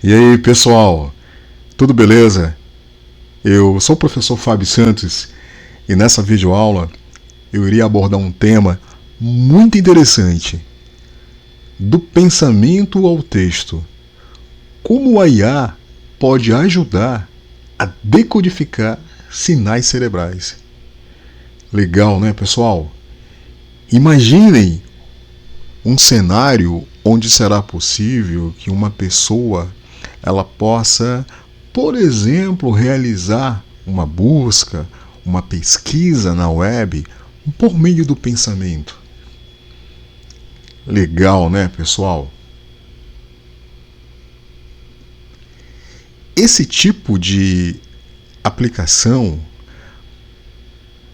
E aí, pessoal? Tudo beleza? Eu sou o professor Fábio Santos e nessa videoaula eu iria abordar um tema muito interessante: do pensamento ao texto. Como a IA pode ajudar a decodificar sinais cerebrais. Legal, né, pessoal? Imaginem um cenário onde será possível que uma pessoa ela possa, por exemplo, realizar uma busca, uma pesquisa na web por meio do pensamento. Legal, né, pessoal? Esse tipo de aplicação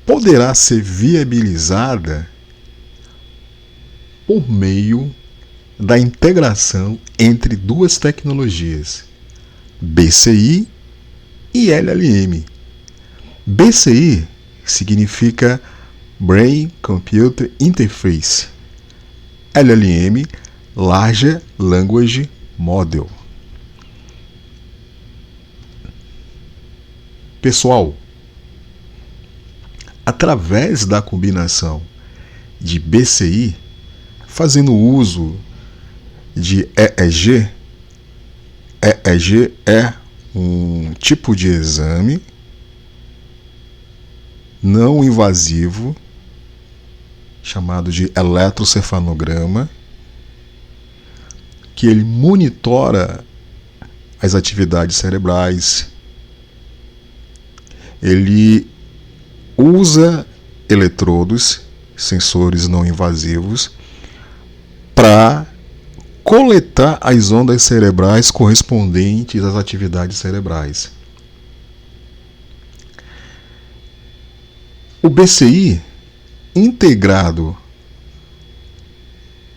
poderá ser viabilizada por meio da integração entre duas tecnologias, BCI e LLM. BCI significa Brain Computer Interface. LLM, Large Language Model. Pessoal, através da combinação de BCI, fazendo uso de EEG, EEG é um tipo de exame não invasivo chamado de eletrocefalograma, que ele monitora as atividades cerebrais. Ele usa eletrodos, sensores não invasivos, para coletar as ondas cerebrais correspondentes às atividades cerebrais. O BCI, integrado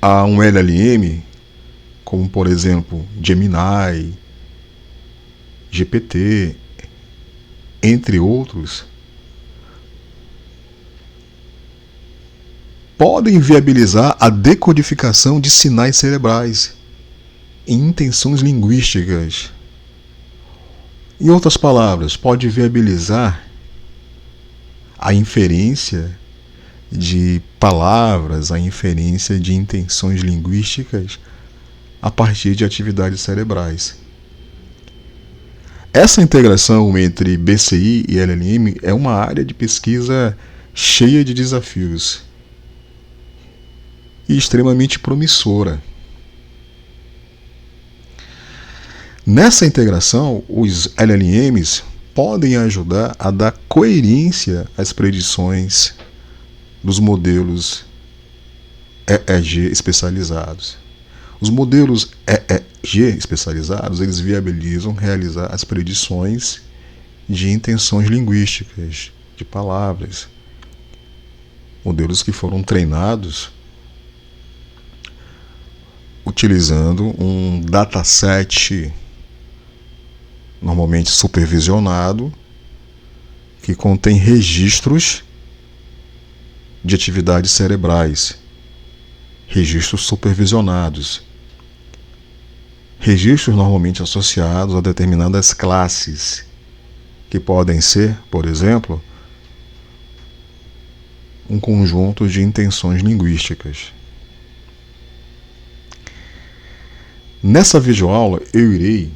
a um LLM, como por exemplo Gemini, GPT, entre outros, podem viabilizar a decodificação de sinais cerebrais em intenções linguísticas. Em outras palavras, pode viabilizar a inferência de palavras, a inferência de intenções linguísticas a partir de atividades cerebrais. Essa integração entre BCI e LLM é uma área de pesquisa cheia de desafios e extremamente promissora. Nessa integração, os LLMs podem ajudar a dar coerência às predições dos modelos EEG especializados. Os modelos EEG especializados, eles viabilizam realizar as predições de intenções linguísticas, de palavras. Modelos que foram treinados utilizando um dataset normalmente supervisionado que contém registros de atividades cerebrais, registros supervisionados, registros normalmente associados a determinadas classes, que podem ser, por exemplo, um conjunto de intenções linguísticas. Nessa videoaula eu irei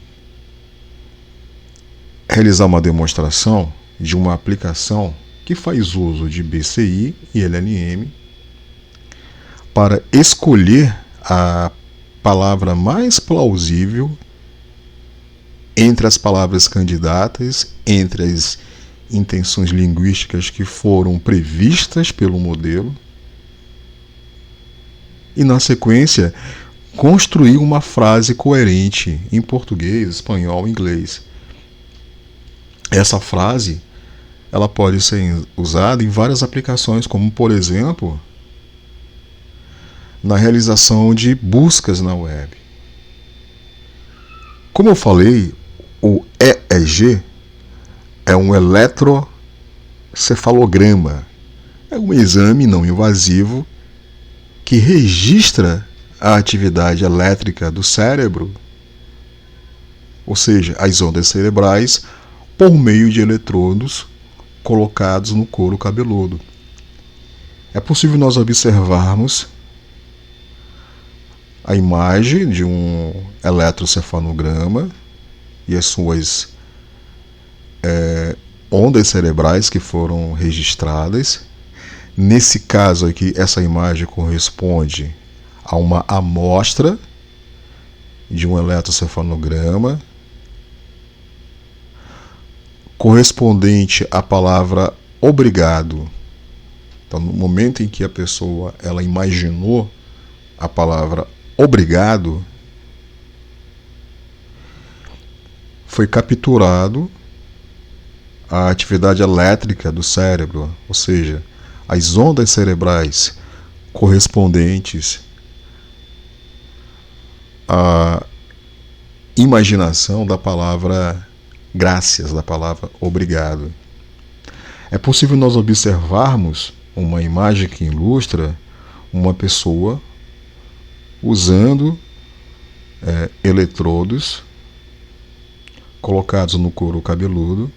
realizar uma demonstração de uma aplicação que faz uso de BCI e LLM para escolher a palavra mais plausível entre as palavras candidatas, entre as intenções linguísticas que foram previstas pelo modelo e, na sequência, construir uma frase coerente em português, espanhol e inglês. Essa frase ela pode ser usada em várias aplicações, como por exemplo na realização de buscas na web. Como eu falei, o EEG é um eletrocefalograma. É um exame não invasivo que registra a atividade elétrica do cérebro ou seja, as ondas cerebrais, por meio de eletrodos colocados no couro cabeludo. É possível nós observarmos a imagem de um eletrocefalograma e as suas ondas cerebrais que foram registradas. Nesse caso aqui, essa imagem corresponde a uma amostra de um eletrocefalograma correspondente à palavra obrigado. Então, no momento em que a pessoa ela imaginou a palavra obrigado, foi capturado a atividade elétrica do cérebro, ou seja, as ondas cerebrais correspondentes à imaginação da palavra graças, da palavra obrigado. É possível nós observarmos uma imagem que ilustra uma pessoa usando eletrodos colocados no couro cabeludo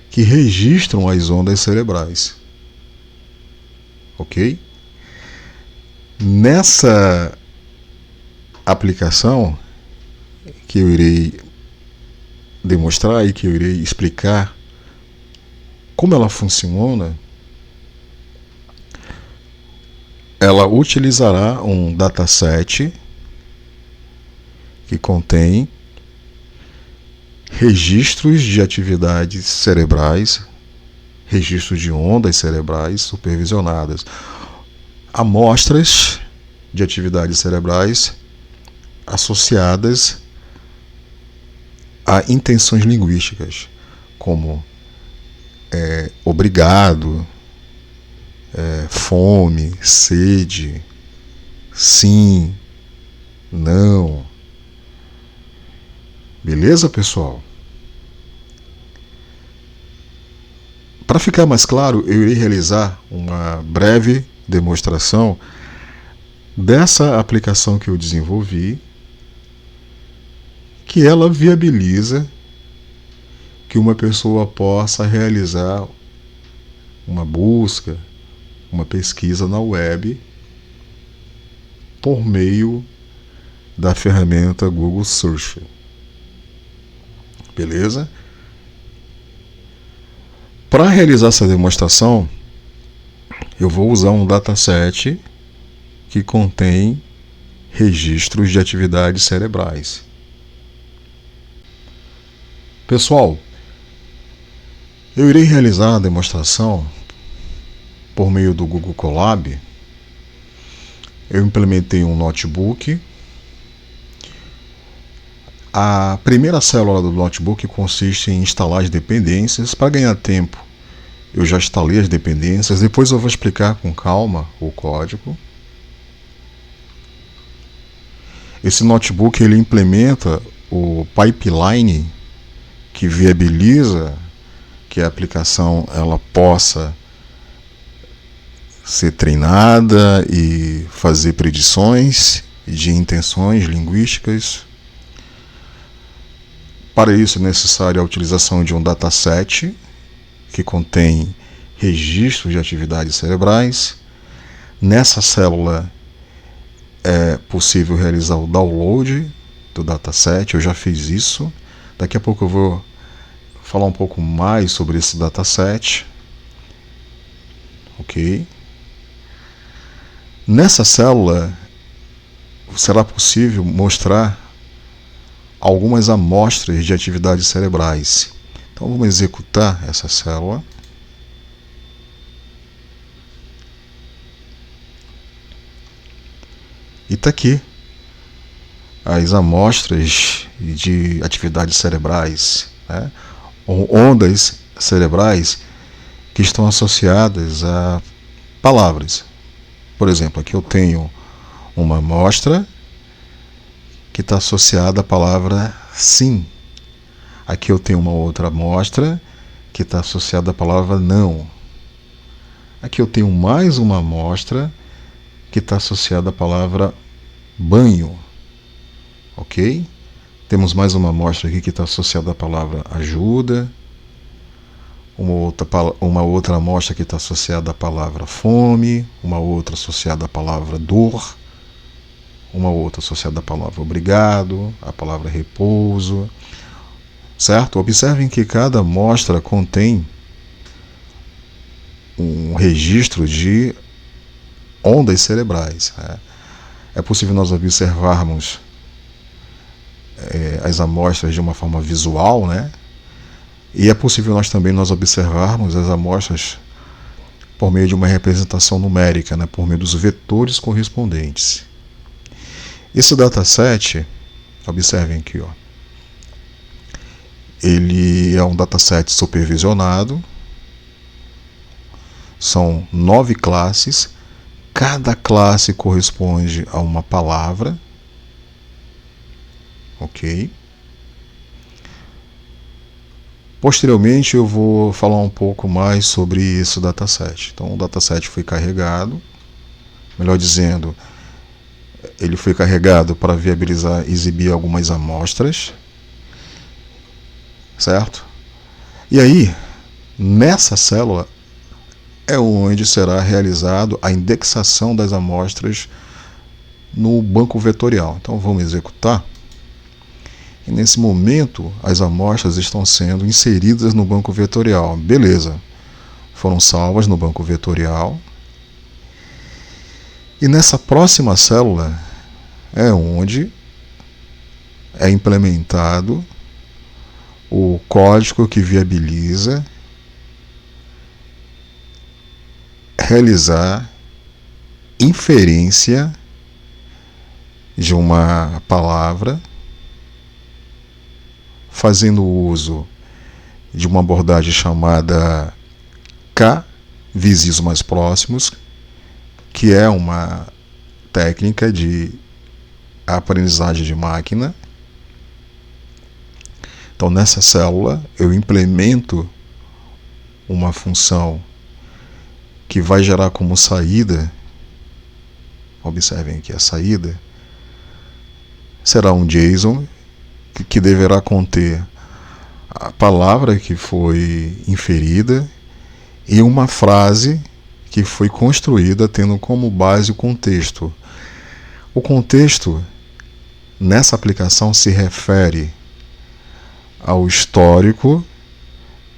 que registram as ondas cerebrais. Ok? Nessa aplicação que eu irei demonstrar e que eu irei explicar como ela funciona, ela utilizará um dataset que contém registros de atividades cerebrais, registros de ondas cerebrais supervisionadas, amostras de atividades cerebrais associadas a intenções linguísticas, como obrigado, fome, sede, sim, não. Beleza, pessoal? Para ficar mais claro, eu irei realizar uma breve demonstração dessa aplicação que eu desenvolvi, que ela viabiliza que uma pessoa possa realizar uma busca, uma pesquisa na web por meio da ferramenta Google Search. Beleza? Para realizar essa demonstração, eu vou usar um dataset que contém registros de atividades cerebrais. Pessoal, eu irei realizar a demonstração por meio do Google Colab. Eu implementei um notebook. A primeira célula do notebook consiste em instalar as dependências. Para ganhar tempo, eu já instalei as dependências. Depois eu vou explicar com calma o código. Esse notebook ele implementa o pipeline que viabiliza que a aplicação ela possa ser treinada e fazer predições de intenções linguísticas. Para isso é necessária a utilização de um dataset que contém registros de atividades cerebrais. Nessa célula é possível realizar o download do dataset, eu já fiz isso. Daqui a pouco eu vou falar um pouco mais sobre esse dataset. Ok? Nessa célula será possível mostrar algumas amostras de atividades cerebrais. Então vamos executar essa célula. E está aqui as amostras de atividades cerebrais, né? Ondas cerebrais que estão associadas a palavras. Por exemplo, aqui eu tenho uma amostra que está associada à palavra sim. Aqui eu tenho uma outra amostra que está associada à palavra não. Aqui eu tenho mais uma amostra que está associada à palavra banho. Ok? Temos mais uma amostra aqui que está associada à palavra ajuda. Uma outra amostra que está associada à palavra fome. Uma outra associada à palavra dor. Uma outra associada à palavra obrigado, à palavra repouso. Certo? Observem que cada amostra contém um registro de ondas cerebrais. É possível nós observarmos as amostras de uma forma visual, né? E é possível nós observarmos as amostras por meio de uma representação numérica, né? Por meio dos vetores correspondentes. Esse dataset, observem aqui, ó, ele é um dataset supervisionado, são 9 classes, cada classe corresponde a uma palavra, ok? Posteriormente eu vou falar um pouco mais sobre esse dataset. Então o dataset foi carregado, melhor dizendo, ele foi carregado para viabilizar, exibir algumas amostras, certo? E aí, nessa célula é onde será realizado a indexação das amostras no banco vetorial. Então vamos executar. E nesse momento as amostras estão sendo inseridas no banco vetorial. Beleza, foram salvas no banco vetorial. E nessa próxima célula é onde é implementado o código que viabiliza realizar inferência de uma palavra fazendo uso de uma abordagem chamada K-vizinhos mais próximos, que é uma técnica de aprendizagem de máquina. Então, nessa célula, eu implemento uma função que vai gerar como saída, observem aqui a saída, será um JSON que deverá conter a palavra que foi inferida e uma frase que foi construída tendo como base o contexto. O contexto nessa aplicação se refere ao histórico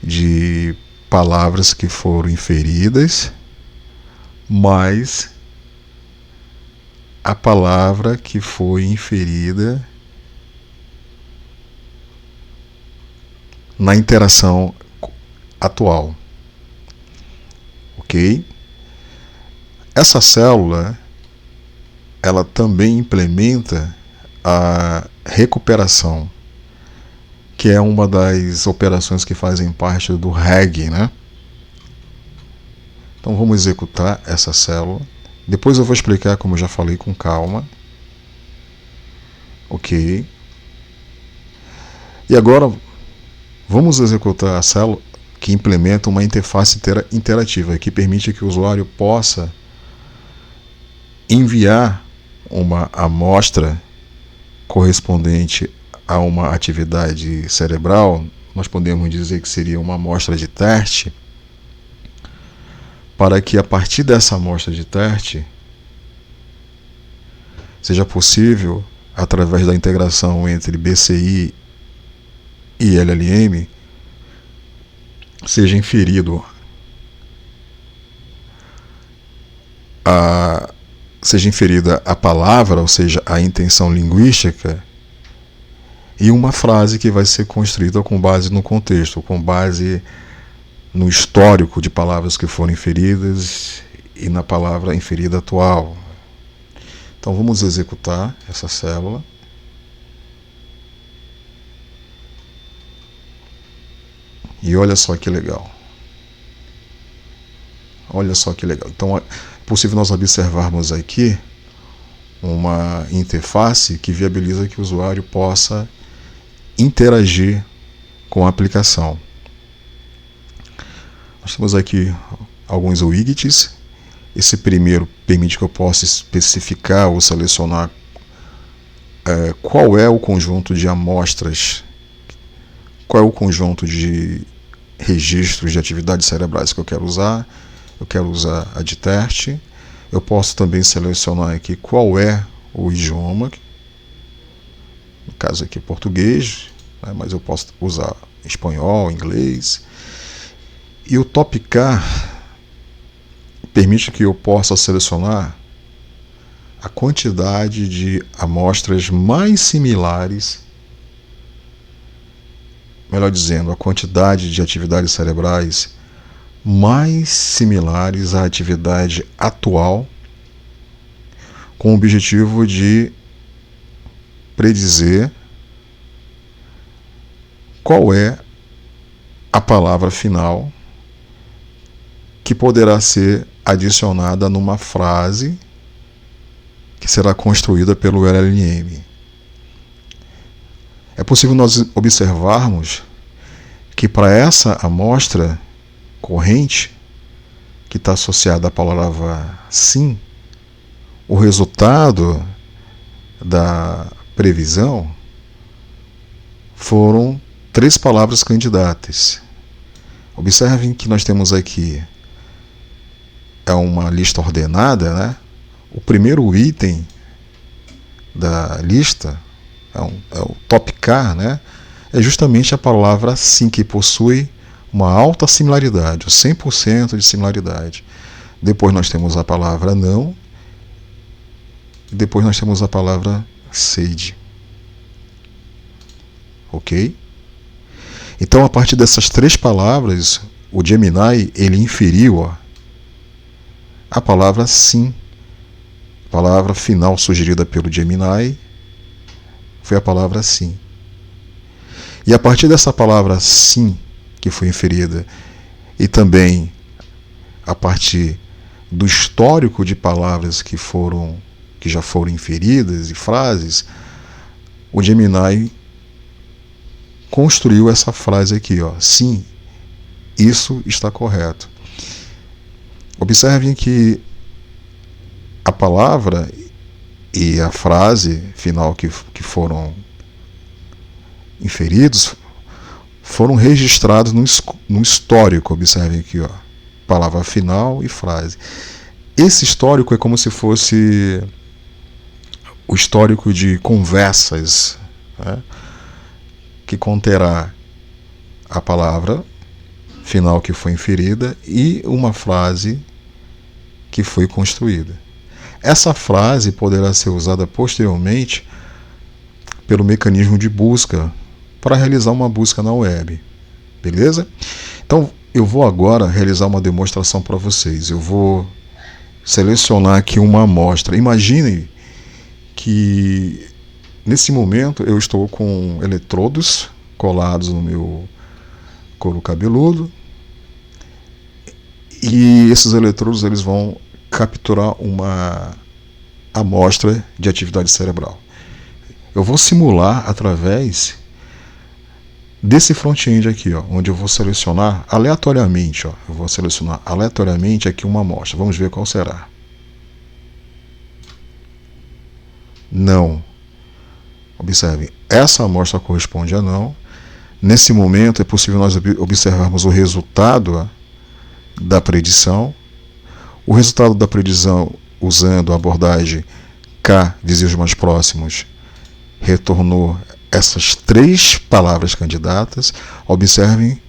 de palavras que foram inferidas, mais a palavra que foi inferida na interação atual. Ok? Essa célula ela também implementa a recuperação, que é uma das operações que fazem parte do RAG, né? Então vamos executar essa célula. Depois eu vou explicar, como eu já falei, com calma. Ok. E agora vamos executar a célula que implementa uma interface interativa, que permite que o usuário possa enviar uma amostra correspondente a uma atividade cerebral. Nós podemos dizer que seria uma amostra de teste, para que a partir dessa amostra de teste seja possível, através da integração entre BCI e LLM, seja inferido seja inferida a palavra, ou seja, a intenção linguística, e uma frase que vai ser construída com base no contexto, com base no histórico de palavras que foram inferidas e na palavra inferida atual. Então vamos executar essa célula. E olha só que legal. Olha só que legal. Então é possível nós observarmos aqui uma interface que viabiliza que o usuário possa interagir com a aplicação. Nós temos aqui alguns widgets. Esse primeiro permite que eu possa especificar ou selecionar qual é o conjunto de amostras, qual é o conjunto de registros de atividades cerebrais que eu quero usar. Eu quero usar a de teste. Eu posso também selecionar aqui qual é o idioma, no caso aqui português, né, mas eu posso usar espanhol, inglês. E o Topcar permite que eu possa selecionar a quantidade de amostras mais similares, melhor dizendo, a quantidade de atividades cerebrais mais similares à atividade atual, com o objetivo de predizer qual é a palavra final que poderá ser adicionada numa frase que será construída pelo LLM. É possível nós observarmos que para essa amostra corrente, que está associada à palavra sim, o resultado da previsão foram 3 palavras candidatas. Observem que nós temos aqui uma lista ordenada, né? O primeiro item da lista é o Topcar, né? É justamente a palavra sim, que possui uma alta similaridade, 100% de similaridade. Depois nós temos a palavra não, e depois nós temos a palavra sede. Ok? Então, a partir dessas 3 palavras, o Gemini ele inferiu a palavra sim. A palavra final sugerida pelo Gemini foi a palavra sim. E a partir dessa palavra sim, que foi inferida, e também a partir do histórico de palavras que já foram inferidas e frases, o Gemini construiu essa frase aqui, sim, isso está correto. Observem que a palavra e a frase final que foram inferidos foram registrados no histórico. Observem aqui, palavra final e frase. Esse histórico é como se fosse o histórico de conversas, né, que conterá a palavra final que foi inferida e uma frase que foi construída. Essa frase poderá ser usada posteriormente pelo mecanismo de busca para realizar uma busca na web. Beleza? Então, eu vou agora realizar uma demonstração para vocês. Eu vou selecionar aqui uma amostra. Imagine que nesse momento eu estou com eletrodos colados no meu couro cabeludo e esses eletrodos eles vão capturar uma amostra de atividade cerebral. Eu vou simular através desse front-end aqui, onde eu vou selecionar aleatoriamente, eu vou selecionar aleatoriamente aqui uma amostra. Vamos ver qual será. Não. Observem, essa amostra corresponde a não. Nesse momento é possível nós observarmos o resultado da predição. O resultado da predição, usando a abordagem K, vizinhos mais próximos, retornou essas 3 palavras candidatas. Observem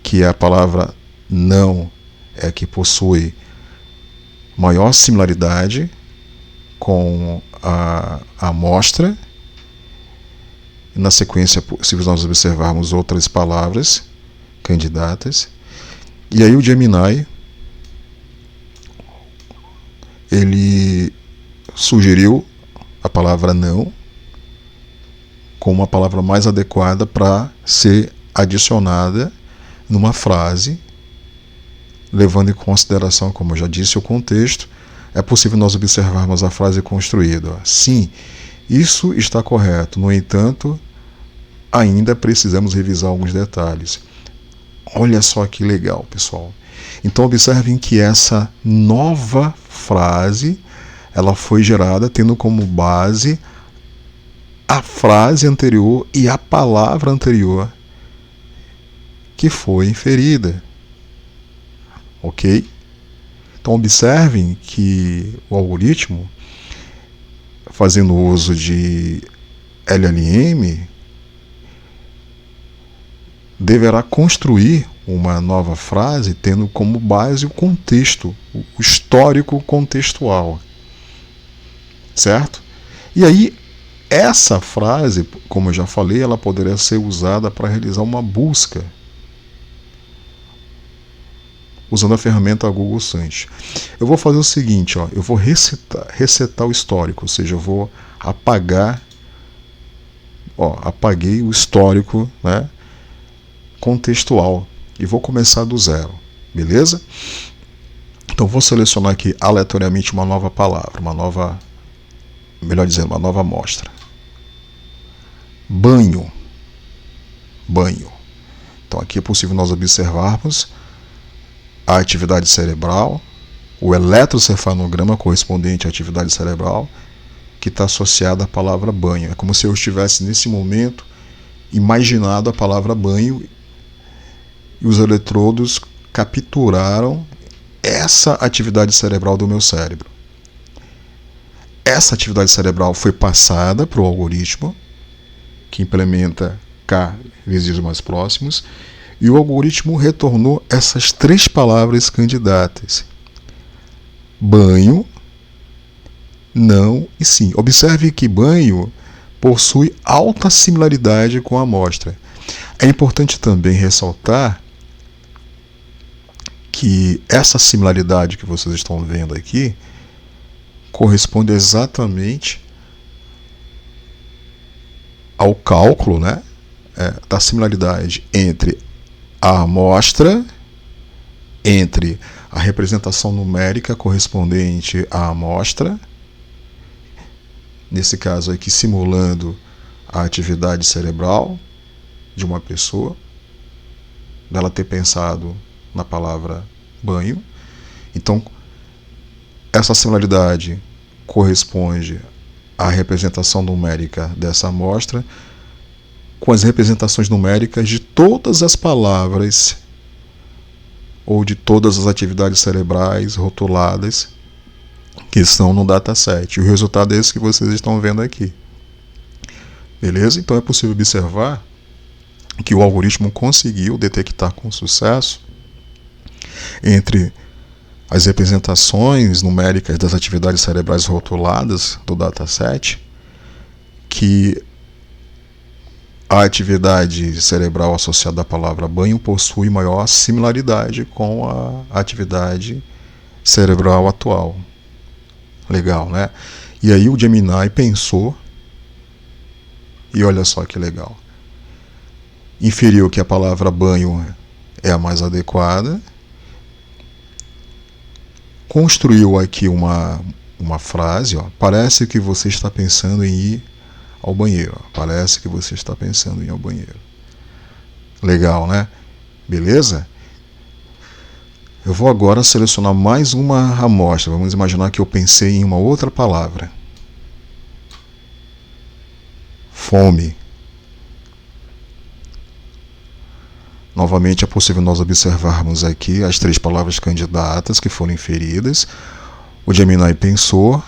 que a palavra não é a que possui maior similaridade com a amostra. E na sequência, se nós observarmos outras palavras candidatas, e aí o Gemini ele sugeriu a palavra não como uma palavra mais adequada para ser adicionada numa frase, levando em consideração, como eu já disse, o contexto. É possível nós observarmos a frase construída. Sim, isso está correto. No entanto, ainda precisamos revisar alguns detalhes. Olha só que legal, pessoal. Então observem que essa nova frase ela foi gerada tendo como base a frase anterior e a palavra anterior que foi inferida. Ok? Então observem que o algoritmo, fazendo uso de LLM, deverá construir uma nova frase tendo como base o contexto, o histórico contextual. Certo? E aí, essa frase, como eu já falei, ela poderia ser usada para realizar uma busca usando a ferramenta Google Search. Eu vou fazer o seguinte, ó, eu vou resetar o histórico, ou seja, eu vou apagar, apaguei o histórico, né, contextual e vou começar do zero, beleza? Então vou selecionar aqui aleatoriamente uma nova palavra, uma nova amostra. Banho. Banho. Então aqui é possível nós observarmos a atividade cerebral, o eletrocefalograma correspondente à atividade cerebral, que está associada à palavra banho. É como se eu estivesse, nesse momento, imaginado a palavra banho e os eletrodos capturaram essa atividade cerebral do meu cérebro. Essa atividade cerebral foi passada para o algoritmo, que implementa K vezes mais próximos, e o algoritmo retornou essas 3 palavras candidatas: banho, não e sim. Observe que banho possui alta similaridade com a amostra. É importante também ressaltar que essa similaridade que vocês estão vendo aqui corresponde exatamente ao cálculo, né, da similaridade entre a amostra, entre a representação numérica correspondente à amostra, nesse caso aqui simulando a atividade cerebral de uma pessoa, dela ter pensado na palavra banho. Então, essa similaridade corresponde à representação numérica dessa amostra com as representações numéricas de todas as palavras ou de todas as atividades cerebrais rotuladas que estão no dataset. O resultado é esse que vocês estão vendo aqui. Beleza? Então é possível observar que o algoritmo conseguiu detectar com sucesso entre as representações numéricas das atividades cerebrais rotuladas do dataset que a atividade cerebral associada à palavra banho possui maior similaridade com a atividade cerebral atual. Legal, né? E aí o Gemini pensou, e olha só que legal, inferiu que a palavra banho é a mais adequada, construiu aqui uma frase, ó, parece que você está pensando em ir ao banheiro. Parece que você está pensando em ir ao banheiro. Legal, né? Beleza? Eu vou agora selecionar mais uma amostra. Vamos imaginar que eu pensei em uma outra palavra. Fome. Novamente é possível nós observarmos aqui as 3 palavras candidatas que foram inferidas. O Gemini pensou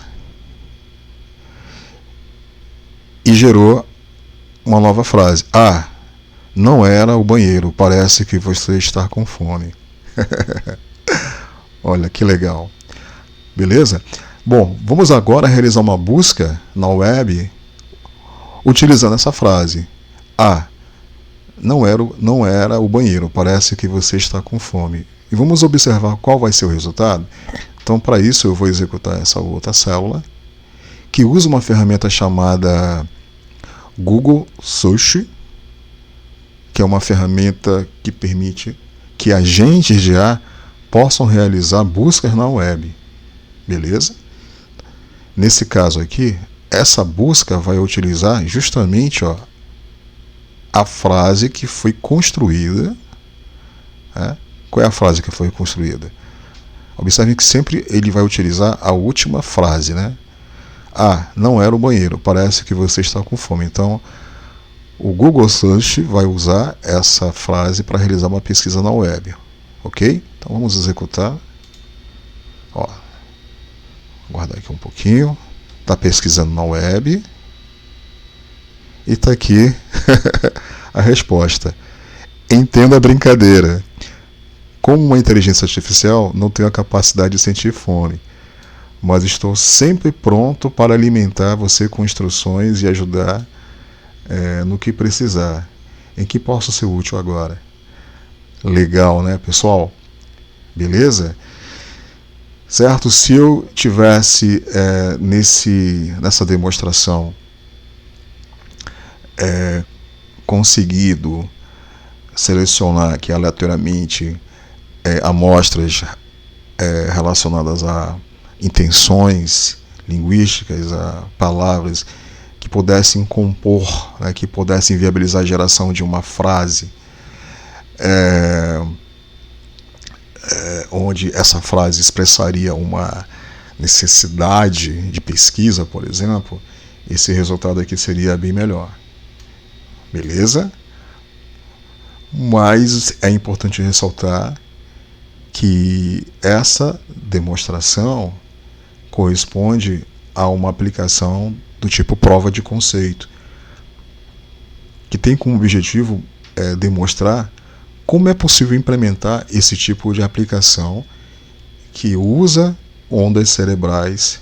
e gerou uma nova frase. Ah, não era o banheiro, parece que você está com fome. Olha que legal. Beleza? Bom, vamos agora realizar uma busca na web utilizando essa frase. Ah, não era o banheiro, parece que você está com fome. E vamos observar qual vai ser o resultado. Então, para isso, eu vou executar essa outra célula, que usa uma ferramenta chamada Google Search, que é uma ferramenta que permite que agentes de IA possam realizar buscas na web. Beleza? Nesse caso aqui, essa busca vai utilizar justamente, ó, a frase que foi construída. Né? Qual é a frase que foi construída? Observem que sempre ele vai utilizar a última frase, né? Ah, não era o banheiro, parece que você está com fome. Então, o Google Search vai usar essa frase para realizar uma pesquisa na web. Ok? Então vamos executar. Ó, guardar aqui um pouquinho. Está pesquisando na web. E está aqui a resposta. Entenda a brincadeira. Como uma inteligência artificial, não tenho a capacidade de sentir fome, mas estou sempre pronto para alimentar você com instruções e ajudar no que precisar. Em que posso ser útil agora? Legal, né, pessoal? Beleza? Certo? Se eu tivesse nessa demonstração conseguido selecionar aqui aleatoriamente amostras relacionadas a intenções linguísticas, a palavras que pudessem compor, né, que pudessem viabilizar a geração de uma frase, onde essa frase expressaria uma necessidade de pesquisa, por exemplo, esse resultado aqui seria bem melhor. Beleza? Mas é importante ressaltar que essa demonstração corresponde a uma aplicação do tipo prova de conceito, que tem como objetivo demonstrar como é possível implementar esse tipo de aplicação que usa ondas cerebrais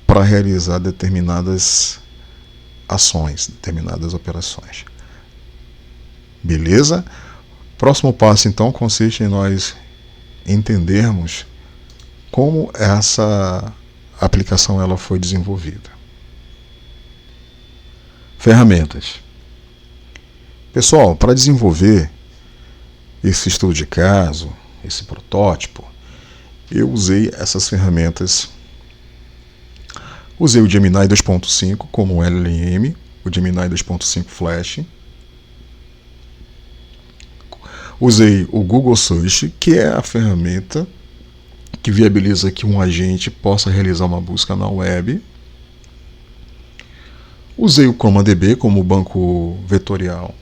para realizar determinadas ações, determinadas operações. Beleza? Próximo passo, então, consiste em nós entendermos como essa aplicação ela foi desenvolvida. Ferramentas. Pessoal, para desenvolver esse estudo de caso, esse protótipo, eu usei essas ferramentas. Usei o Gemini 2.5 como LLM, o Gemini 2.5 Flash. Usei o Google Search, que é a ferramenta que viabiliza que um agente possa realizar uma busca na web. Usei o ChromaDB como banco vetorial.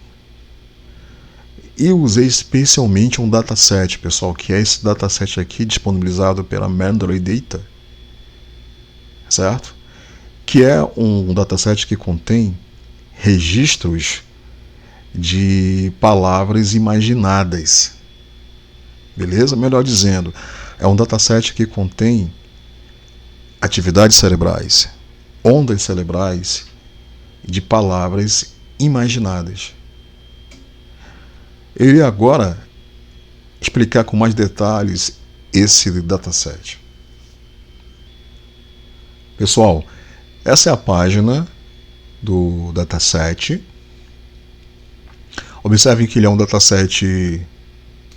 E usei especialmente um dataset, pessoal, que é esse dataset aqui disponibilizado pela Mendeley Data, certo? Que é um dataset que contém registros de palavras imaginadas. Beleza? Melhor dizendo, é um dataset que contém atividades cerebrais, ondas cerebrais de palavras imaginadas. Eu irei agora explicar com mais detalhes esse dataset. Pessoal, essa é a página do dataset. Observem que ele é um dataset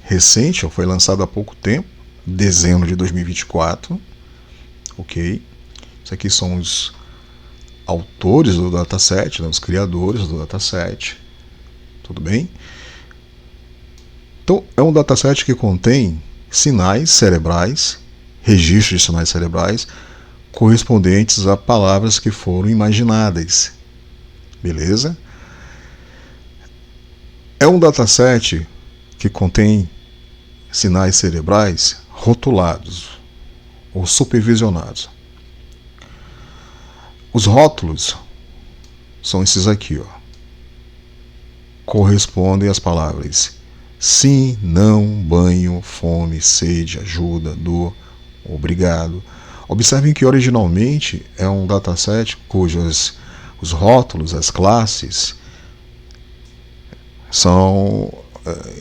recente, foi lançado há pouco tempo, dezembro de 2024. Ok? Isso aqui são os autores do dataset, né, os criadores do dataset. Tudo bem? Então, é um dataset que contém sinais cerebrais, registros de sinais cerebrais, correspondentes a palavras que foram imaginadas. Beleza? É um dataset que contém sinais cerebrais rotulados ou supervisionados. Os rótulos são esses aqui, ó. Correspondem às palavras sim, não, banho, fome, sede, ajuda, dor, obrigado. Observem que originalmente é um dataset cujos os rótulos, as classes, são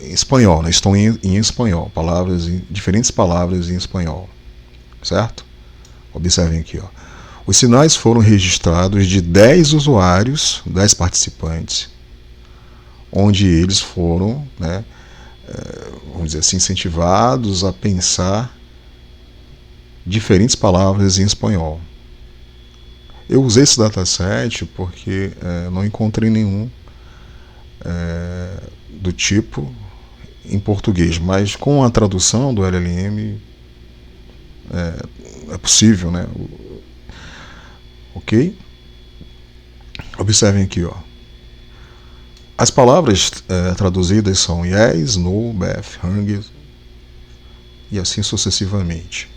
em espanhol, né? Estão em espanhol, diferentes palavras em espanhol, certo? Observem aqui, ó. Os sinais foram registrados de 10 usuários, 10 participantes, onde eles foram, né, vamos dizer assim, incentivados a pensar diferentes palavras em espanhol. Eu usei esse dataset porque não encontrei nenhum do tipo em português, mas com a tradução do LLM é possível, né? ok? Observem aqui, ó. As palavras traduzidas são yes, no, beth, hung e assim sucessivamente.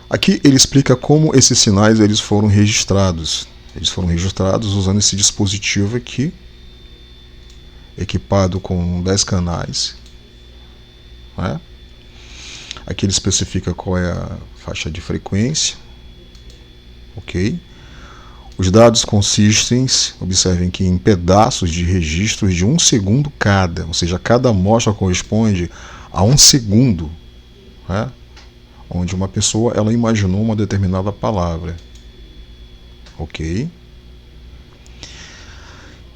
Aqui ele explica como esses sinais eles foram registrados. Eles foram registrados usando esse dispositivo aqui, equipado com 10 canais. Né? Aqui ele especifica qual é a faixa de frequência. Ok? Os dados consistem, observem que, em pedaços de registros de 1 segundo cada, ou seja, cada amostra corresponde a 1 segundo, né? Onde uma pessoa ela imaginou uma determinada palavra. Ok?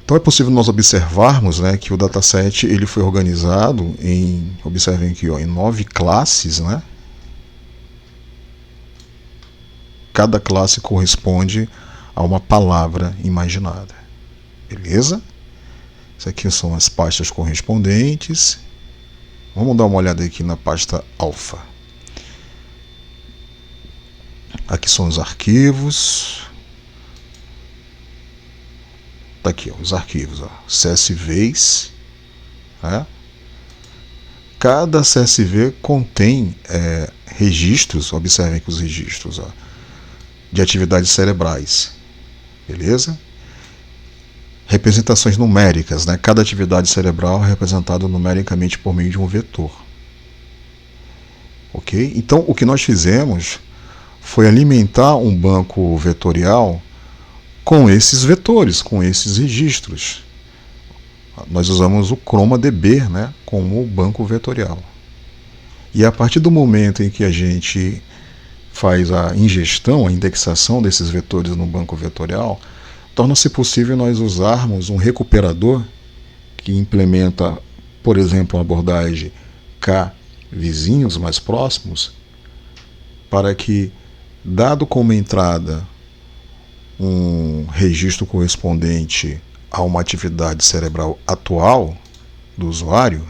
Então é possível nós observarmos, né, que o dataset ele foi organizado em, observem aqui, ó, em 9 classes, né? Cada classe corresponde a uma palavra imaginada. Beleza? Isso aqui são as pastas correspondentes. Vamos dar uma olhada aqui na pasta alfa. Aqui são os arquivos. Tá aqui, ó, os arquivos, ó, CSVs. Né? Cada CSV contém registros, observem que os registros, ó, de atividades cerebrais. Beleza? Representações numéricas, né? Cada atividade cerebral é representada numericamente por meio de um vetor. Ok? Então, o que nós fizemos foi alimentar um banco vetorial com esses vetores, com esses registros. Nós usamos o ChromaDB, né, como banco vetorial. E a partir do momento em que a gente faz a ingestão, a indexação desses vetores no banco vetorial, torna-se possível nós usarmos um recuperador que implementa, por exemplo, a abordagem K vizinhos mais próximos, para que, dado como entrada um registro correspondente a uma atividade cerebral atual do usuário,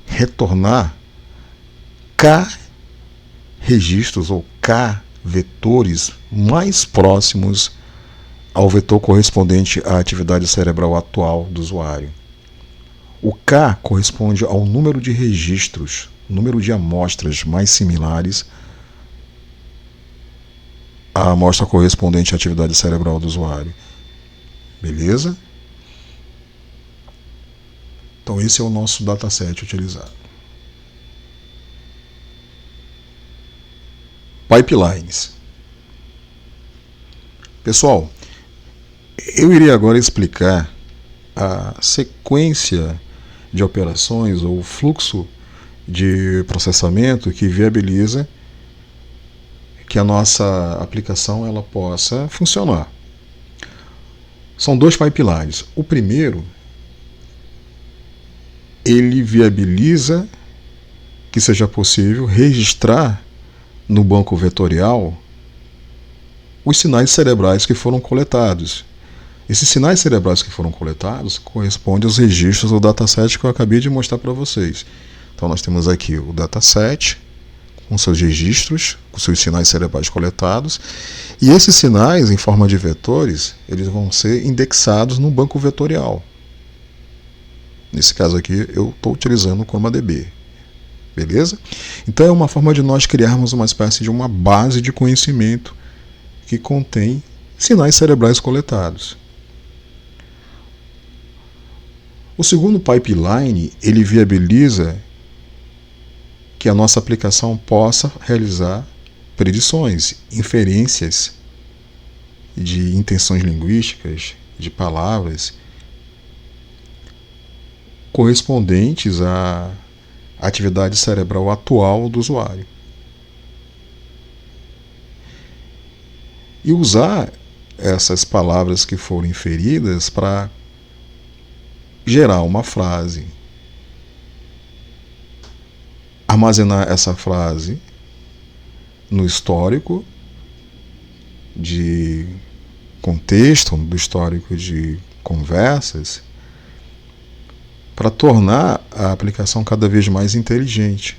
retornar K registros ou K vetores mais próximos ao vetor correspondente à atividade cerebral atual do usuário. O K corresponde ao número de registros, número de amostras mais similares à amostra correspondente à atividade cerebral do usuário. Beleza? Então esse é o nosso dataset utilizado. Pipelines. Pessoal, eu iria agora explicar a sequência de operações ou fluxo de processamento que viabiliza que a nossa aplicação ela possa funcionar. São 2 pipelines. O primeiro, ele viabiliza que seja possível registrar no banco vetorial os sinais cerebrais que foram coletados. Esses sinais cerebrais que foram coletados correspondem aos registros do dataset que eu acabei de mostrar para vocês. Então nós temos aqui o dataset com seus registros, com seus sinais cerebrais coletados, e esses sinais em forma de vetores, eles vão ser indexados no banco vetorial. Nesse caso aqui eu estou utilizando o ChromaDB. Beleza? Então é uma forma de nós criarmos uma espécie de uma base de conhecimento que contém sinais cerebrais coletados. O segundo pipeline, ele viabiliza que a nossa aplicação possa realizar predições, inferências de intenções linguísticas, de palavras, correspondentes à atividade cerebral atual do usuário. E usar essas palavras que foram inferidas para gerar uma frase, armazenar essa frase no histórico de contexto, do histórico de conversas, para tornar a aplicação cada vez mais inteligente.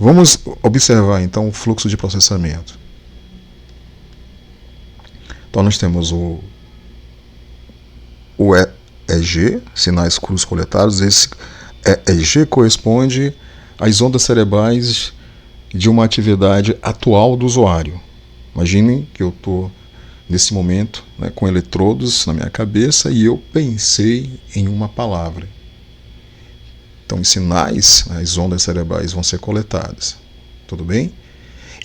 Vamos observar então o fluxo de processamento. Então nós temos o EEG, sinais cruz coletados. Esse EEG corresponde às ondas cerebrais de uma atividade atual do usuário. Imaginem que eu estou nesse momento, né, com eletrodos na minha cabeça e eu pensei em uma palavra. Então os sinais, as ondas cerebrais vão ser coletadas, tudo bem?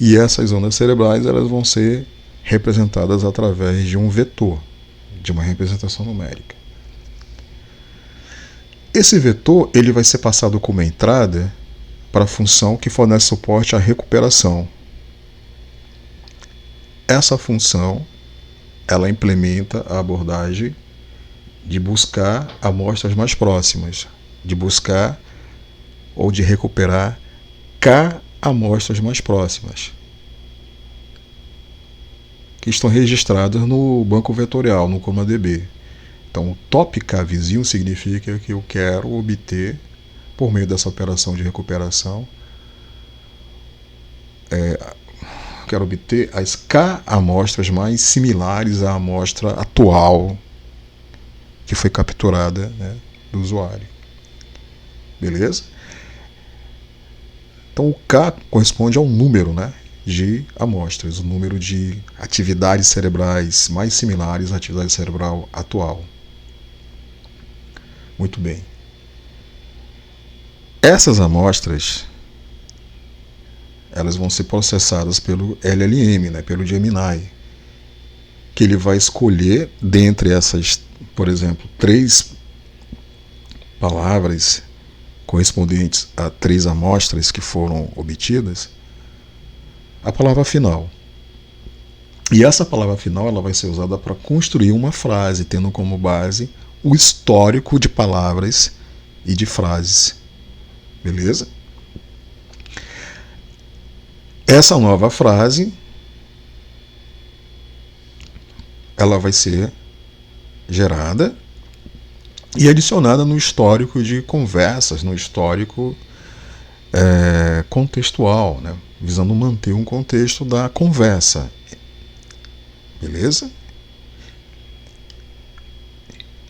E essas ondas cerebrais elas vão ser representadas através de um vetor, de uma representação numérica. Esse vetor ele vai ser passado como entrada para a função que fornece suporte à recuperação. Essa função ela implementa a abordagem de buscar amostras mais próximas, de buscar ou de recuperar K amostras mais próximas, que estão registradas no banco vetorial, no ChromaDB. Então, o top K vizinho significa que eu quero obter, por meio dessa operação de recuperação, quero obter as K amostras mais similares à amostra atual que foi capturada, né, do usuário. Beleza? Então o K corresponde ao número, né, de amostras, o número de atividades cerebrais mais similares à atividade cerebral atual. Muito bem. Essas amostras elas vão ser processadas pelo LLM, né, pelo Gemini, que ele vai escolher dentre essas, por exemplo, 3 palavras correspondentes a 3 amostras que foram obtidas, a palavra final. E essa palavra final ela vai ser usada para construir uma frase, tendo como base o histórico de palavras e de frases. Beleza? Essa nova frase ela vai ser gerada e adicionada no histórico de conversas, no histórico contextual, né? Visando manter um contexto da conversa. Beleza?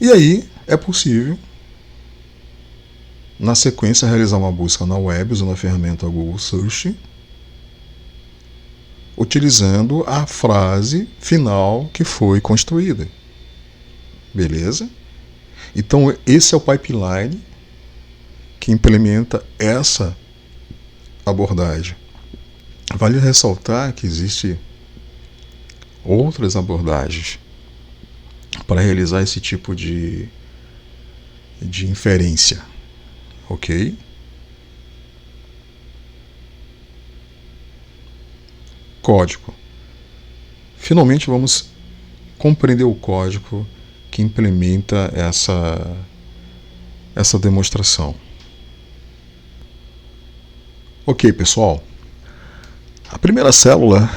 E aí é possível, na sequência, realizar uma busca na web usando a ferramenta Google Search, utilizando a frase final que foi construída. Beleza? Então esse é o pipeline que implementa essa abordagem. Vale ressaltar que existem outras abordagens para realizar esse tipo de inferência, ok? Código. Finalmente vamos compreender o código que implementa essa demonstração. Ok, pessoal. A primeira célula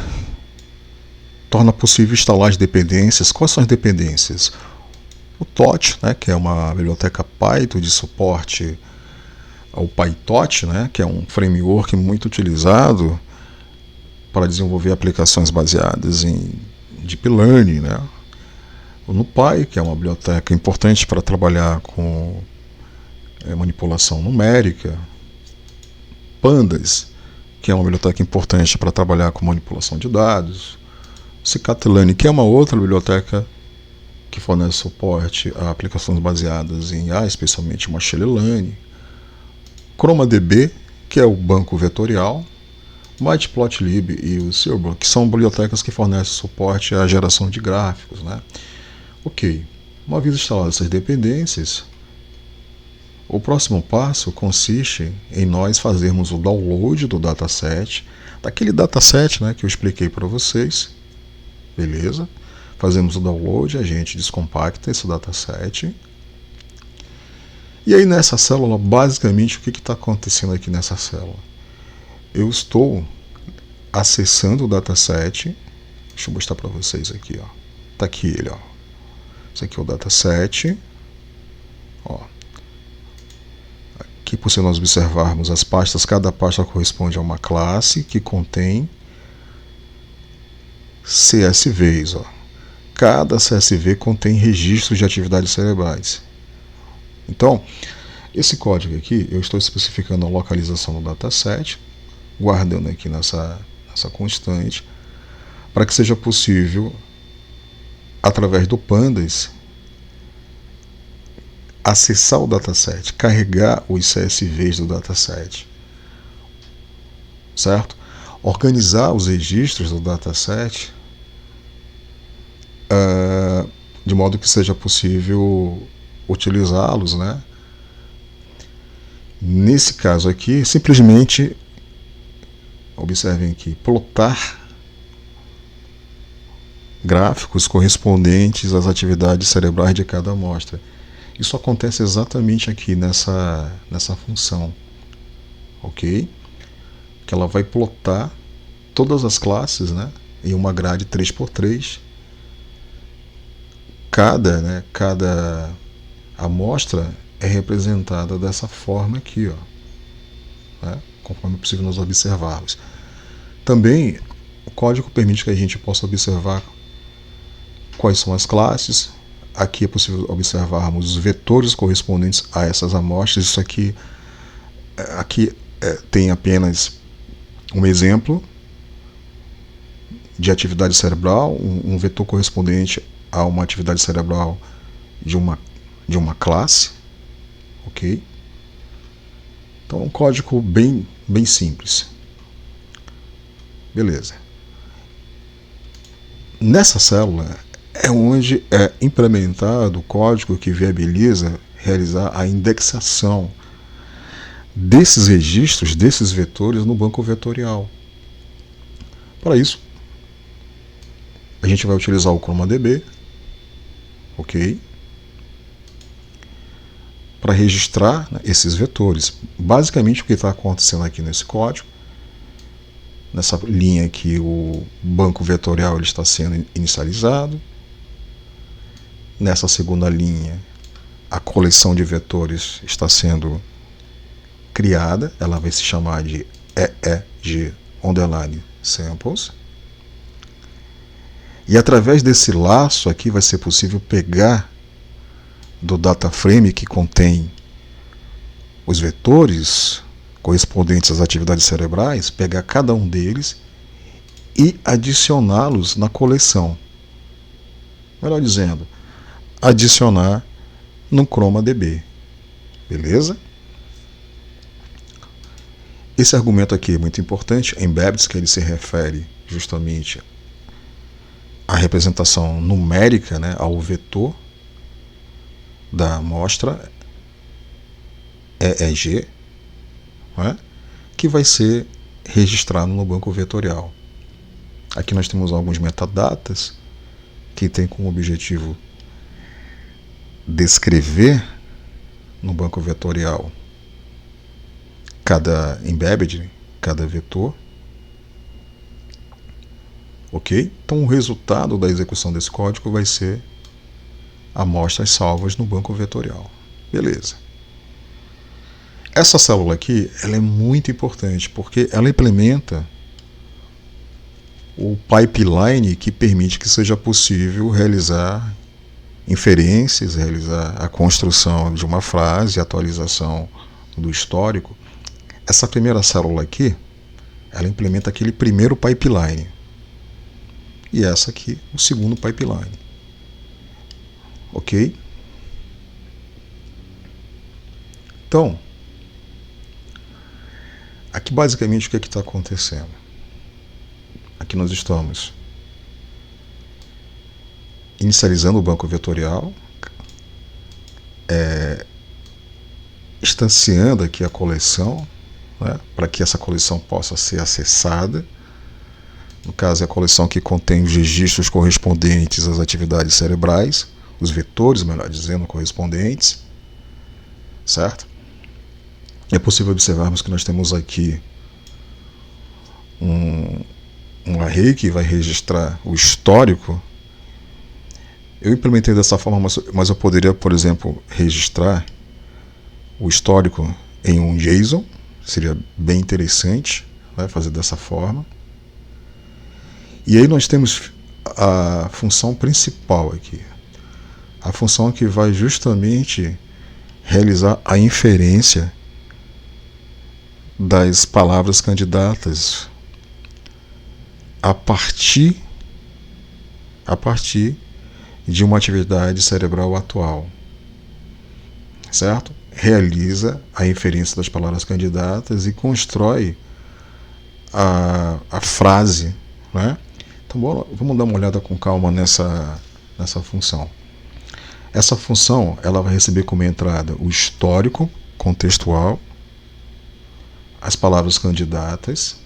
torna possível instalar as dependências. Quais são as dependências? O TOT, né, que é uma biblioteca Python de suporte ao PyTorch, né, que é um framework muito utilizado para desenvolver aplicações baseadas em Deep Learning, né? O NumPy, que é uma biblioteca importante para trabalhar com manipulação numérica. Pandas, que é uma biblioteca importante para trabalhar com manipulação de dados. Scikit-learn, que é uma outra biblioteca que fornece suporte a aplicações baseadas em IA, especialmente Machine Learning. ChromaDB, que é o banco vetorial. Matplotlib e o Silver, que são bibliotecas que fornecem suporte à geração de gráficos, né? Ok, uma vez instaladas essas dependências, o próximo passo consiste em nós fazermos o download do dataset, daquele dataset, né, que eu expliquei para vocês, beleza? Fazemos o download, a gente descompacta esse dataset. E aí nessa célula, basicamente, o que está acontecendo aqui nessa célula? Eu estou acessando o dataset. Deixa eu mostrar para vocês aqui, ó. Tá aqui ele, ó. Esse aqui é o dataset. Ó. que por se nós observarmos as pastas, cada pasta corresponde a uma classe que contém CSVs. Ó. Cada CSV contém registros de atividades cerebrais. Então, esse código aqui, eu estou especificando a localização do dataset, guardando aqui nessa constante, para que seja possível, através do Pandas, acessar o dataset, carregar os CSVs do dataset, certo? Organizar os registros do dataset de modo que seja possível utilizá-los, né? Nesse caso aqui, simplesmente, observem aqui, plotar gráficos correspondentes às atividades cerebrais de cada amostra. Isso acontece exatamente aqui nessa função, ok? Que ela vai plotar todas as classes, né, em uma grade 3x3. Cada amostra é representada dessa forma aqui, ó, né, conforme é possível nós observarmos. Também o código permite que a gente possa observar quais são as classes. Aqui é possível observarmos os vetores correspondentes a essas amostras. Isso aqui tem apenas um exemplo de atividade cerebral, um vetor correspondente a uma atividade cerebral de uma classe, ok? Então é um código bem simples. Beleza. Nessa célula é onde é implementado o código que viabiliza realizar a indexação desses registros, desses vetores no banco vetorial. Para isso, a gente vai utilizar o ChromaDB, ok? Para registrar, né, esses vetores. Basicamente, o que está acontecendo aqui nesse código, nessa linha aqui, o banco vetorial ele está sendo inicializado. Nessa segunda linha, a coleção de vetores está sendo criada. Ela vai se chamar de EEG_samples. E através desse laço aqui vai ser possível pegar do data frame que contém os vetores correspondentes às atividades cerebrais, pegar cada um deles e adicioná-los na coleção. Melhor dizendo, adicionar no ChromaDB. Beleza? Esse argumento aqui é muito importante, embedded, que ele se refere justamente à representação numérica, né, ao vetor da amostra EEG, né, que vai ser registrado no banco vetorial. Aqui nós temos alguns metadatas que tem como objetivo descrever no banco vetorial cada embedded, cada vetor, ok? Então o resultado da execução desse código vai ser amostras salvas no banco vetorial. Beleza. Essa célula aqui, ela é muito importante porque ela implementa o pipeline que permite que seja possível realizar inferências, realizar a construção de uma frase, atualização do histórico. Essa primeira célula aqui, ela implementa aquele primeiro pipeline. E essa aqui, o segundo pipeline. Ok? Então, aqui basicamente o que está acontecendo? Aqui nós estamos inicializando o banco vetorial, instanciando aqui a coleção, né, para que essa coleção possa ser acessada. No caso, é a coleção que contém os registros correspondentes às atividades cerebrais, os vetores, melhor dizendo, correspondentes, certo? É possível observarmos que nós temos aqui um array que vai registrar o histórico. Eu implementei dessa forma, mas eu poderia, por exemplo, registrar o histórico em um JSON, seria bem interessante, né, fazer dessa forma. E aí nós temos a função principal aqui, a função que vai justamente realizar a inferência das palavras candidatas a partir de uma atividade cerebral atual, certo? Realiza a inferência das palavras candidatas e constrói a frase, né? Então vamos dar uma olhada com calma nessa função. Essa função ela vai receber como entrada o histórico contextual, as palavras candidatas.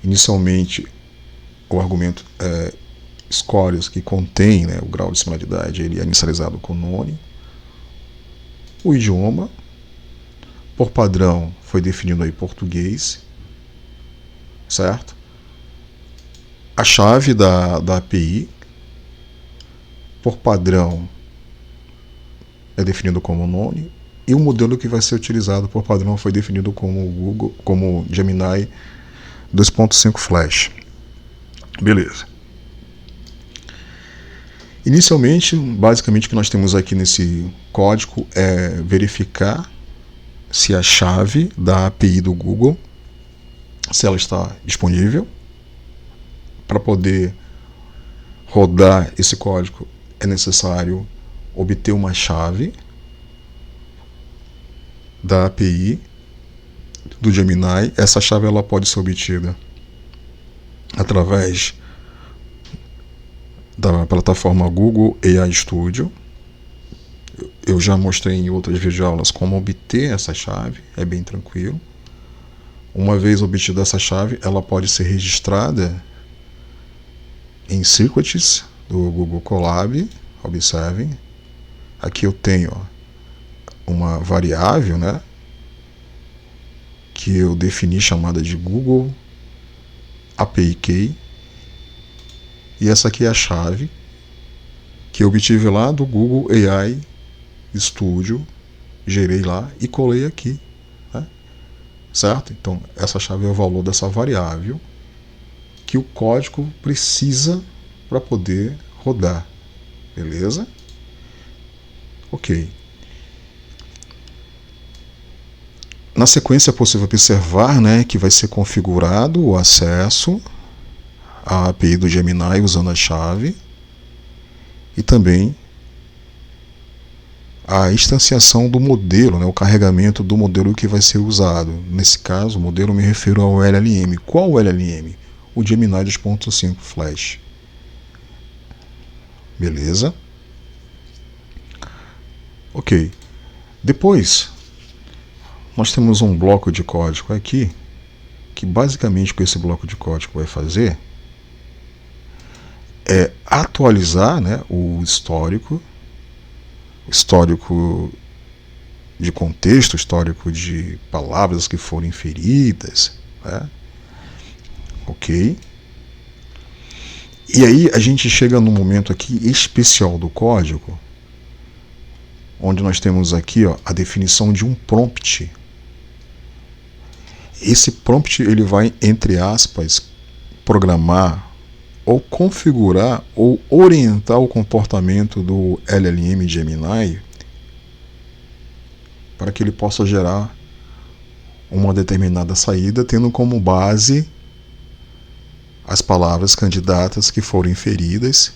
Inicialmente, o argumento scores que contém, né, o grau de similaridade, ele é inicializado com none. O idioma, por padrão, foi definido aí português, certo? A chave da API, por padrão, é definido como none. E o modelo que vai ser utilizado por padrão foi definido como Gemini 2.5 Flash. Beleza. Inicialmente, basicamente o que nós temos aqui nesse código é verificar se a chave da API do Google, se ela está disponível. Para poder rodar esse código é necessário obter uma chave da API do Gemini. Essa chave ela pode ser obtida através da plataforma Google AI Studio. Eu já mostrei em outras videoaulas como obter essa chave, é bem tranquilo. Uma vez obtida essa chave, ela pode ser registrada em circuits do Google Colab. Observem, aqui eu tenho uma variável, né, que eu defini chamada de Google API Key. E essa aqui é a chave que eu obtive lá do Google AI Studio, gerei lá e colei aqui, né? Certo? Então essa chave é o valor dessa variável que o código precisa para poder rodar, beleza? Ok. Na sequência é possível observar, né, que vai ser configurado o acesso à API do Gemini usando a chave e também a instanciação do modelo, né, o carregamento do modelo que vai ser usado. Nesse caso, o modelo me refiro ao LLM. Qual o LLM? O Gemini 2.5 Flash. Beleza? Ok. Depois, nós temos um bloco de código aqui, que basicamente o que esse bloco de código vai fazer é atualizar, né, o histórico de contexto, histórico de palavras que foram inferidas, né? Ok? E aí a gente chega num momento aqui especial do código, onde nós temos aqui, ó, a definição de um prompt. Esse prompt ele vai, entre aspas, programar ou configurar ou orientar o comportamento do LLM Gemini para que ele possa gerar uma determinada saída, tendo como base as palavras candidatas que foram inferidas,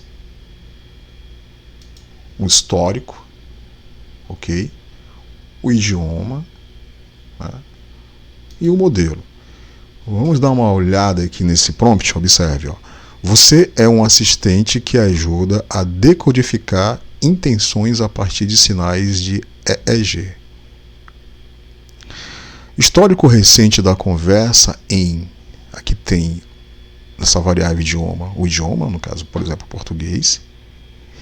o histórico, ok? O idioma, né? E o modelo. Vamos dar uma olhada aqui nesse prompt, observe, ó. Você é um assistente que ajuda a decodificar intenções a partir de sinais de EEG. Histórico recente da conversa em... Aqui tem essa variável idioma, o idioma, no caso, por exemplo, português.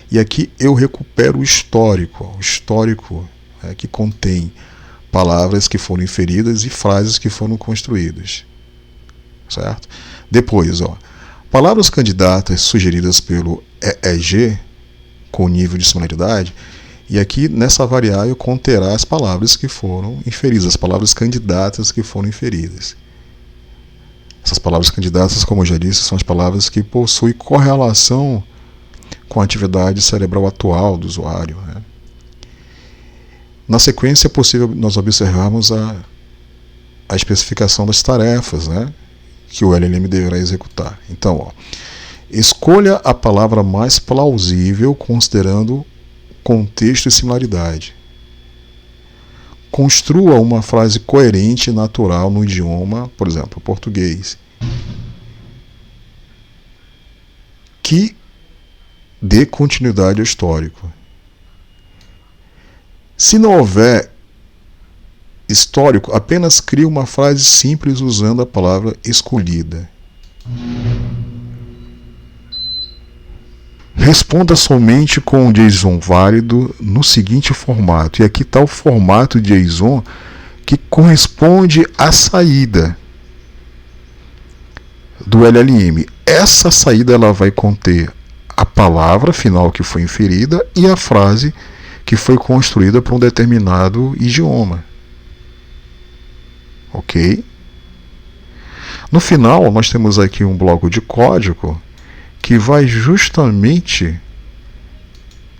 E aqui eu recupero o histórico que contém palavras que foram inferidas e frases que foram construídas. Certo? Depois, ó, palavras candidatas sugeridas pelo EEG com nível de similaridade, E aqui nessa variável conterá as palavras que foram inferidas, as palavras candidatas que foram inferidas. Essas palavras candidatas, como eu já disse, são as palavras que possuem correlação com a atividade cerebral atual do usuário, né? Na sequência é possível nós observarmos a especificação das tarefas, né, que o LLM deverá executar. Então, escolha a palavra mais plausível considerando contexto e similaridade. Construa uma frase coerente e natural no idioma, por exemplo, português, que dê continuidade ao histórico. Se não houver histórico, apenas crie uma frase simples usando a palavra escolhida. Responda somente com um JSON válido no seguinte formato. E aqui está o formato de JSON que corresponde à saída do LLM. Essa saída ela vai conter a palavra final que foi inferida e a frase que foi construída para um determinado idioma. Ok? No final, nós temos aqui um bloco de código que vai justamente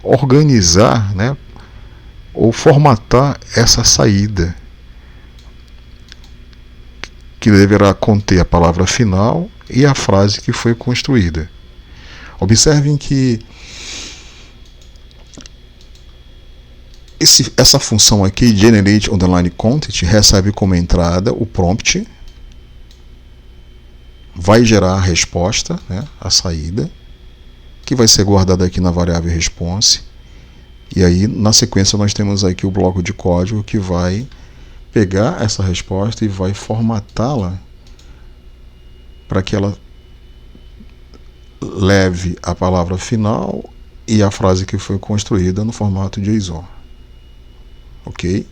organizar, né, ou formatar essa saída, que deverá conter a palavra final e a frase que foi construída. Observem que essa função aqui, generate underline content, recebe como entrada o prompt, vai gerar a resposta, né, a saída, que vai ser guardada aqui na variável response. E aí, na sequência, nós temos aqui o bloco de código que vai pegar essa resposta e vai formatá-la para que ela leve a palavra final e a frase que foi construída no formato JSON. Ok?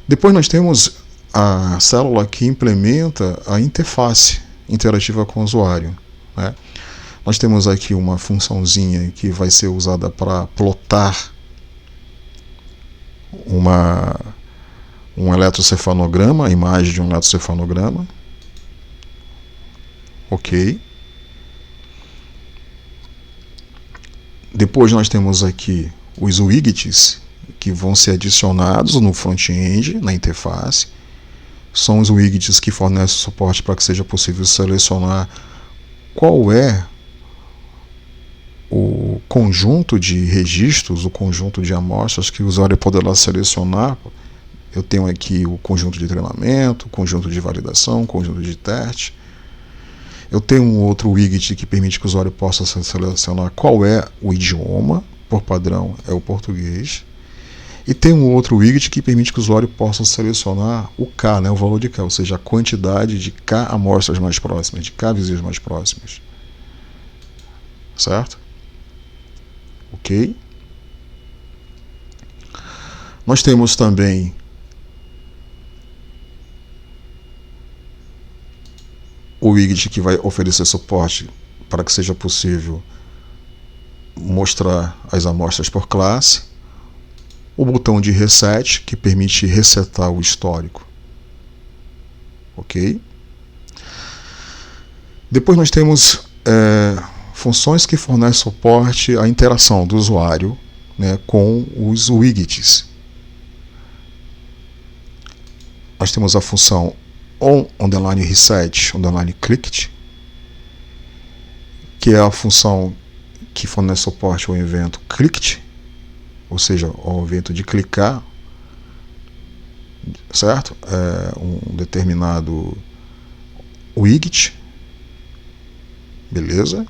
Depois nós temos a célula que implementa a interface interativa com o usuário, né? Nós temos aqui uma funçãozinha que vai ser usada para plotar um eletrocefalograma, a imagem de um eletrocefalograma. Ok. Depois nós temos aqui os widgets que vão ser adicionados no front-end, na interface. São os widgets que fornecem suporte para que seja possível selecionar qual é o conjunto de registros, o conjunto de amostras que o usuário poderá selecionar. Eu tenho aqui o conjunto de treinamento, o conjunto de validação, o conjunto de teste. Eu tenho um outro widget que permite que o usuário possa selecionar qual é o idioma, por padrão é o português. E tem um outro widget que permite que o usuário possa selecionar o K, né, o valor de K, ou seja, a quantidade de K amostras mais próximas, de K vizinhos mais próximos. Certo? Ok? Nós temos também o widget que vai oferecer suporte para que seja possível mostrar as amostras por classe, o botão de reset que permite resetar o histórico. Ok? Depois nós temos funções que fornecem suporte à interação do usuário, né, com os widgets. Nós temos a função on_reset_clicked, que é a função que fornece suporte ao evento clicked, ou seja, ao evento de clicar, certo? Um determinado widget, beleza?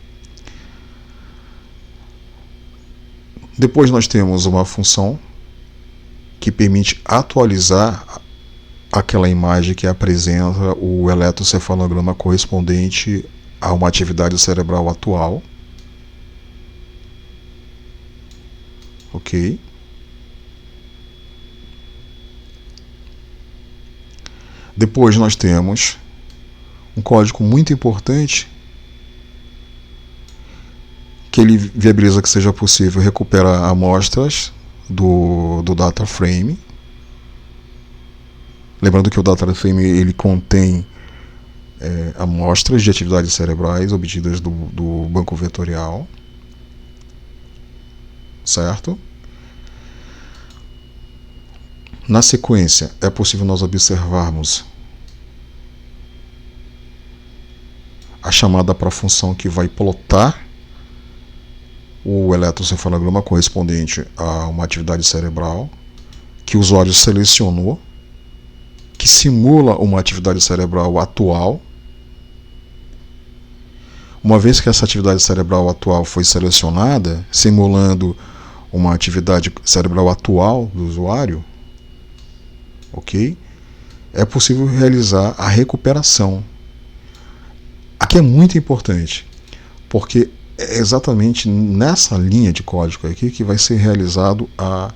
Depois nós temos uma função que permite atualizar aquela imagem que apresenta o eletrocefalograma correspondente a uma atividade cerebral atual. Ok? Depois nós temos um código muito importante, que que ele viabiliza que seja possível recuperar amostras do data frame. Lembrando que o data frame ele contém amostras de atividades cerebrais obtidas do banco vetorial, certo? Na sequência, é possível nós observarmos a chamada para a função que vai plotar o eletroencefalograma correspondente a uma atividade cerebral que o usuário selecionou, que simula uma atividade cerebral atual. Uma vez que essa atividade cerebral atual foi selecionada, simulando uma atividade cerebral atual do usuário, ok? É possível realizar a recuperação. Aqui é muito importante, porque é exatamente nessa linha de código aqui que vai ser realizado a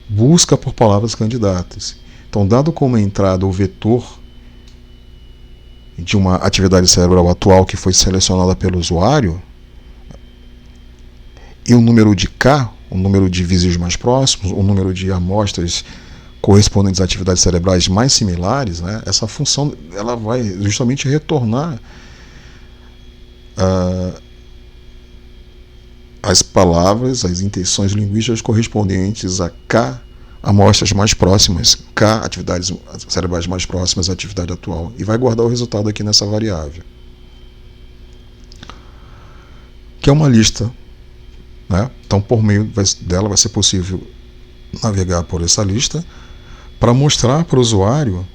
busca por palavras candidatas. Então, dado como entrada o vetor de uma atividade cerebral atual que foi selecionada pelo usuário, e o número de K, o número de vizinhos mais próximos, o número de amostras correspondentes a atividades cerebrais mais similares, né, essa função ela vai justamente retornar as palavras, as intenções linguísticas correspondentes a K amostras mais próximas, K atividades cerebrais mais próximas à atividade atual, e vai guardar o resultado aqui nessa variável, que é uma lista, né? Então, por meio dela vai ser possível navegar por essa lista para mostrar para o usuário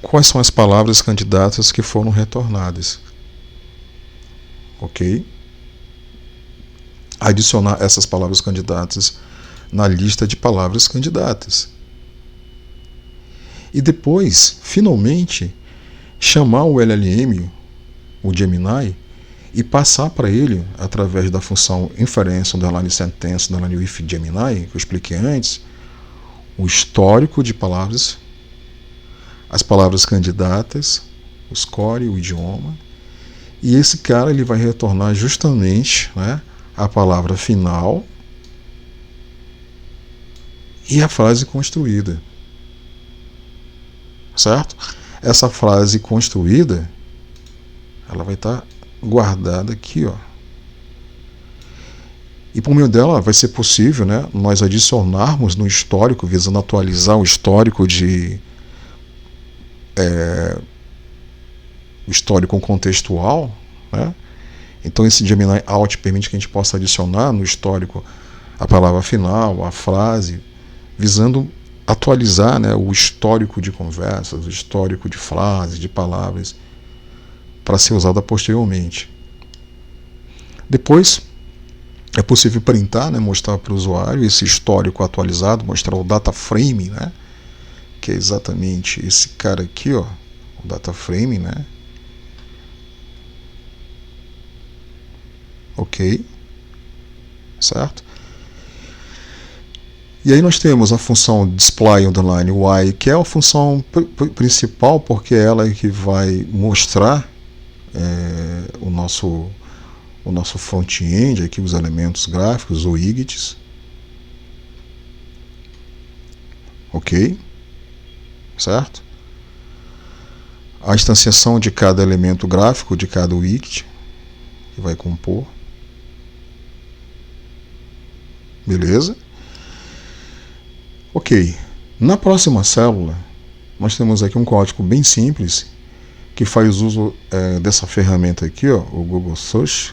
quais são as palavras candidatas que foram retornadas, ok? Adicionar essas palavras candidatas na lista de palavras candidatas. E depois, finalmente, chamar o LLM, o Gemini, e passar para ele, através da função inference_sentence_with Gemini, que eu expliquei antes, o histórico de palavras, as palavras candidatas, o score, o idioma, e esse cara ele vai retornar justamente, né, a palavra final e a frase construída, certo? Essa frase construída, ela vai estar guardada aqui, ó. E por meio dela vai ser possível, né, nós adicionarmos no histórico, visando atualizar o histórico o histórico contextual, né? Então esse Gemini Alt permite que a gente possa adicionar no histórico a palavra final, a frase, visando atualizar, né, o histórico de conversas, o histórico de frases, de palavras, para ser usada posteriormente. Depois, é possível printar, né, mostrar para o usuário esse histórico atualizado, mostrar o data frame, né, que é exatamente esse cara aqui, ó, o data frame, né. Ok, certo? E aí nós temos a função display_y, que é a função principal, porque é ela que vai mostrar o nosso front-end, aqui os elementos gráficos, ou widgets. Ok? Certo? A instanciação de cada elemento gráfico, de cada widget, que vai compor. Beleza? Ok. Na próxima célula, nós temos aqui um código bem simples, que faz uso dessa ferramenta aqui, ó, o Google Search,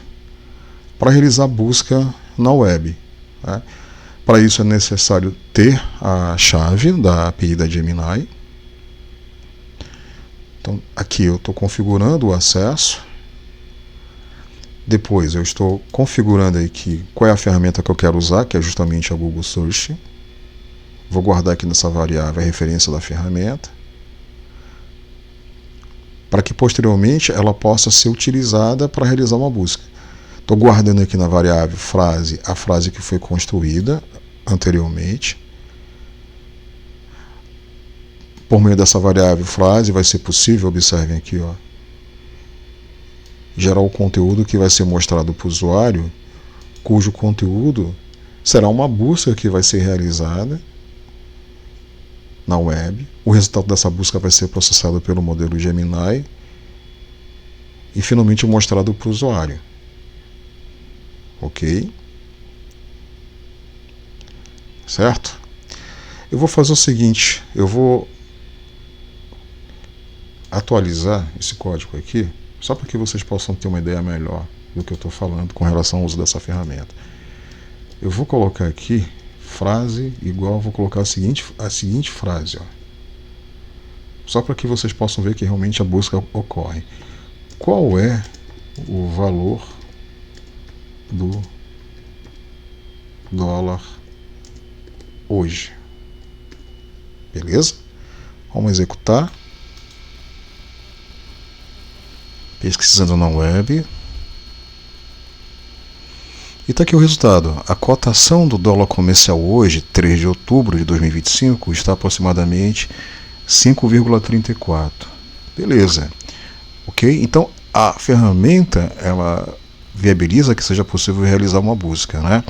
para realizar busca na web. Né? Para isso é necessário ter a chave da API da Gemini. Então, aqui eu estou configurando o acesso. Depois eu estou configurando aqui qual é a ferramenta que eu quero usar, que é justamente a Google Search. Vou guardar aqui nessa variável a referência da ferramenta, para que posteriormente ela possa ser utilizada para realizar uma busca. Estou guardando aqui na variável frase a frase que foi construída anteriormente. Por meio dessa variável frase vai ser possível, observem aqui, ó, gerar o conteúdo que vai ser mostrado para o usuário, cujo conteúdo será uma busca que vai ser realizada na web. O resultado dessa busca vai ser processado pelo modelo Gemini e finalmente mostrado para o usuário. Ok? Certo? Eu vou fazer o seguinte, eu vou atualizar esse código aqui, só para que vocês possam ter uma ideia melhor do que eu estou falando com relação ao uso dessa ferramenta. Eu vou colocar aqui frase igual, vou colocar a seguinte frase, ó, só para que vocês possam ver que realmente a busca ocorre. Qual é o valor do dólar hoje? Beleza? Vamos executar. Pesquisando na web. E está aqui o resultado. A cotação do dólar comercial hoje, 3 de outubro de 2025, está aproximadamente 5,34. Beleza. Ok? Então, a ferramenta, ela viabiliza que seja possível realizar uma busca, né?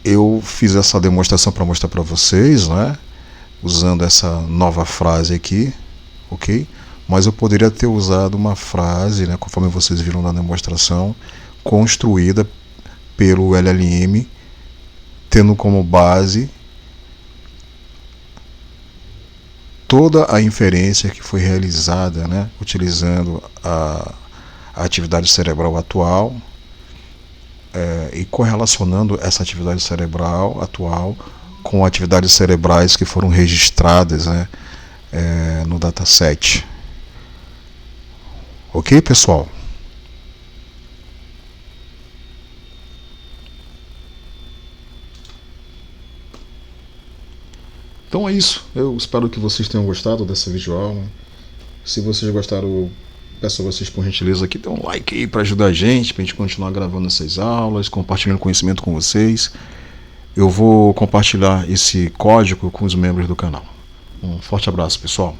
Eu fiz essa demonstração para mostrar para vocês, né? Usando essa nova frase aqui, ok? Mas eu poderia ter usado uma frase, né, conforme vocês viram na demonstração, construída pelo LLM, tendo como base toda a inferência que foi realizada, né, utilizando a atividade cerebral atual e correlacionando essa atividade cerebral atual com atividades cerebrais que foram registradas, né, no dataset. Ok, pessoal? Então é isso. Eu espero que vocês tenham gostado dessa videoaula. Se vocês gostaram, peço a vocês, por gentileza, que dê um like aí para ajudar a gente continuar gravando essas aulas, compartilhando conhecimento com vocês. Eu vou compartilhar esse código com os membros do canal. Um forte abraço, pessoal.